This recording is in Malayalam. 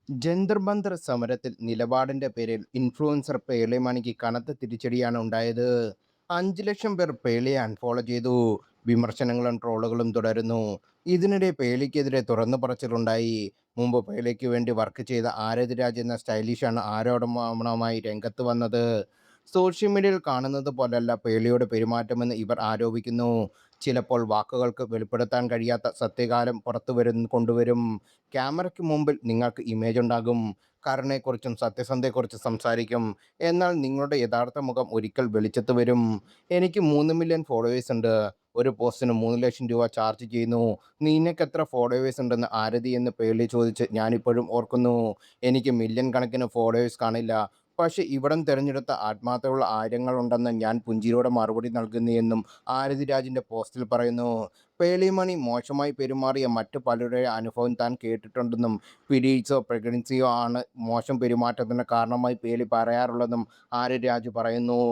ജന്തർ മന്തർ സമരത്തിൽ നിലപാടിന്റെ പേരിൽ ഇൻഫ്ലുവൻസർ പേളിമാണിക്ക് കനത്ത തിരിച്ചടിയാണ് ഉണ്ടായത്. 5 ലക്ഷം പേർ പേളിയെ അൺഫോളോ ചെയ്തു. വിമർശനങ്ങളും ട്രോളുകളും തുടരുന്നു. ഇതിനിടെ പേളിക്കെതിരെ തുറന്നു പറച്ചിലുണ്ടായി. മുമ്പ് പേളിക്ക് വേണ്ടി വർക്ക് ചെയ്ത ആരതി രാജ് എന്ന സ്റ്റൈലിഷാണ് ആരോപണവുമായി രംഗത്ത് വന്നത്. സോഷ്യൽ മീഡിയയിൽ കാണുന്നത് പോലല്ല പേളിയുടെ പെരുമാറ്റമെന്ന് ഇവർ ആരോപിക്കുന്നു. ചിലപ്പോൾ വാക്കുകൾക്ക് വെളിപ്പെടുത്താൻ കഴിയാത്ത സത്യകാലം കൊണ്ടുവരും. ക്യാമറയ്ക്ക് മുമ്പിൽ നിങ്ങൾക്ക് ഇമേജ് ഉണ്ടാകും, കരുണയെക്കുറിച്ചും സത്യസന്ധതയെക്കുറിച്ചും സംസാരിക്കും. എന്നാൽ നിങ്ങളുടെ യഥാർത്ഥ മുഖം ഒരിക്കൽ വെളിച്ചത്ത് വരും. എനിക്ക് 3 മില്യൺ ഫോളോവേഴ്സ് ഉണ്ട്. ഒരു പോസ്റ്റിന് 3 ലക്ഷം രൂപ ചാർജ് ചെയ്യുന്നു. നിനക്കെത്ര ഫോളോവേഴ്സ് ഉണ്ടെന്ന് ആരതി എന്ന് പേളി ചോദിച്ച് ഞാനിപ്പോഴും ഓർക്കുന്നു. എനിക്ക് മില്യൺ കണക്കിന് ഫോളോവേഴ്സ് കാണില്ല. പക്ഷേ ഇവിടം തിരഞ്ഞെടുത്ത ആത്മാർത്ഥതയുള്ള ആയിരങ്ങളുണ്ടെന്ന് ഞാൻ പുഞ്ചിരിയോടെ മറുപടി നൽകുന്നുവെന്നും ആരതി രാജിൻ്റെ പോസ്റ്റിൽ പറയുന്നു. പേളിമണി മോശമായി പെരുമാറിയ മറ്റ് പലരുടെ അനുഭവം താൻ കേട്ടിട്ടുണ്ടെന്നും പീരീഡ്സോ പ്രഗ്നൻസിയോ ആണ് മോശം പെരുമാറ്റത്തിന് കാരണമായി പേളി പറയാറുള്ളതെന്നും ആര്യ രാജ് പറയുന്നു.